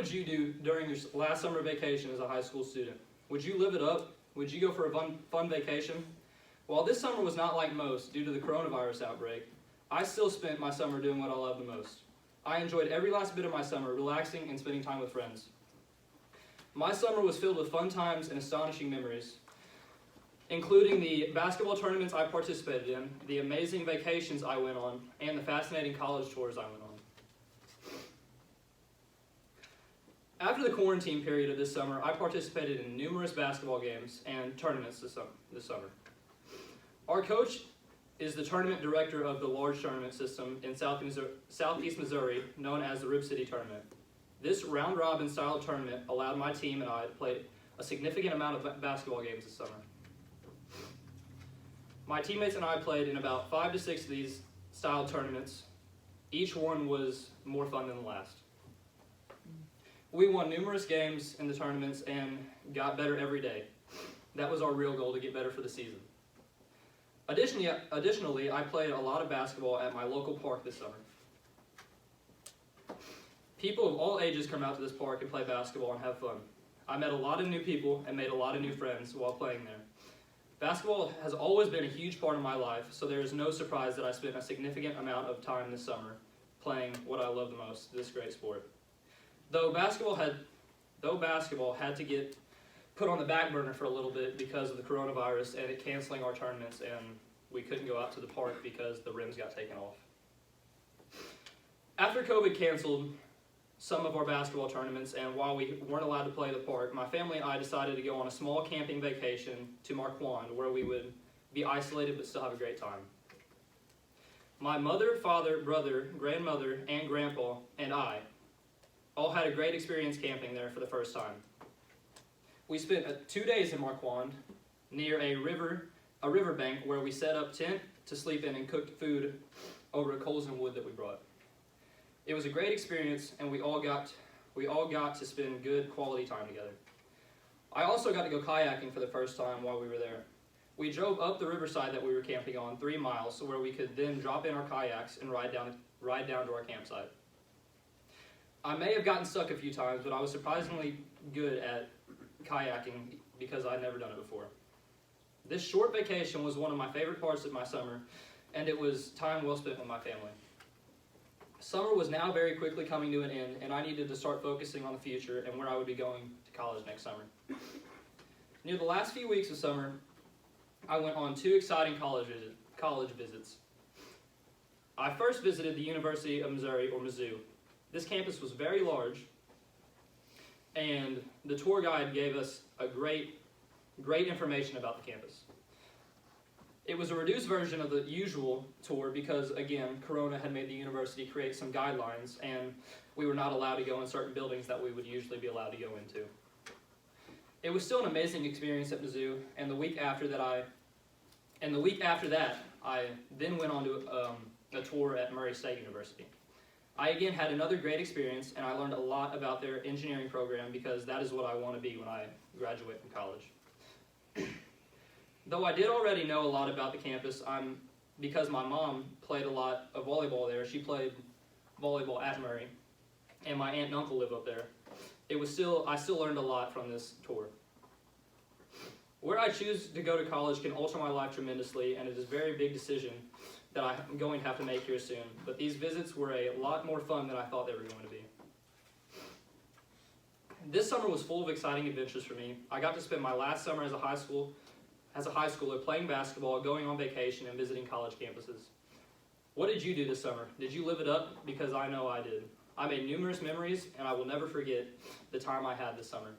would you do during your last summer vacation as a high school student? Would you live it up? Would you go for a fun vacation? While this summer was not like most due to the coronavirus outbreak, I still spent my summer doing what I love the most. I enjoyed every last bit of my summer, relaxing and spending time with friends. My summer was filled with fun times and astonishing memories, including the basketball tournaments I participated in, the amazing vacations I went on, and the fascinating college tours I went on. After the quarantine period of this summer, I participated in numerous basketball games and tournaments this summer. Our coach is the tournament director of the large tournament system in Southeast Missouri, known as the Rib City Tournament. This round-robin style tournament allowed my team and I to play a significant amount of basketball games this summer. My teammates and I played in about 5 to 6 of these style tournaments. Each one was more fun than the last. We won numerous games in the tournaments and got better every day. That was our real goal, to get better for the season. Additionally, I played a lot of basketball at my local park this summer. People of all ages come out to this park and play basketball and have fun. I met a lot of new people and made a lot of new friends while playing there. Basketball has always been a huge part of my life, so there is no surprise that I spent a significant amount of time this summer playing what I love the most, this great sport. Though basketball had to get put on the back burner for a little bit because of the coronavirus and it canceling our tournaments, and we couldn't go out to the park because the rims got taken off. After COVID canceled some of our basketball tournaments, and while we weren't allowed to play the park, my family and I decided to go on a small camping vacation to Marquand, where we would be isolated but still have a great time. My mother, father, brother, grandmother, and grandpa, and I all had a great experience camping there for the first time. We spent 2 days in Marquand near a riverbank where we set up tent to sleep in and cooked food over coals and wood that we brought. It was a great experience, and we all got to spend good quality time together. I also got to go kayaking for the first time while we were there. We drove up the riverside that we were camping on 3 miles, so where we could then drop in our kayaks and ride down to our campsite. I may have gotten stuck a few times, but I was surprisingly good at kayaking because I'd never done it before. This short vacation was one of my favorite parts of my summer, and it was time well spent with my family. Summer was now very quickly coming to an end, and I needed to start focusing on the future and where I would be going to college next summer. Near the last few weeks of summer, I went on 2 exciting college visits. I first visited the University of Missouri, or Mizzou. This campus was very large, and the tour guide gave us a great information about the campus. It was a reduced version of the usual tour because, again, Corona had made the university create some guidelines, and we were not allowed to go in certain buildings that we would usually be allowed to go into. It was still an amazing experience at Mizzou, and the week after that, I then went on to a tour at Murray State University. I again had another great experience, and I learned a lot about their engineering program because that is what I want to be when I graduate from college. Though I did already know a lot about the campus, because my mom played a lot of volleyball there. She played volleyball at Murray, and my aunt and uncle live up there. I still learned a lot from this tour. Where I choose to go to college can alter my life tremendously, and it is a very big decision that I'm going to have to make here soon. But these visits were a lot more fun than I thought they were going to be. This summer was full of exciting adventures for me. I got to spend my last summer as a high schooler playing basketball, going on vacation, and visiting college campuses. What did you do this summer? Did you live it up? Because I know I did. I made numerous memories, and I will never forget the time I had this summer.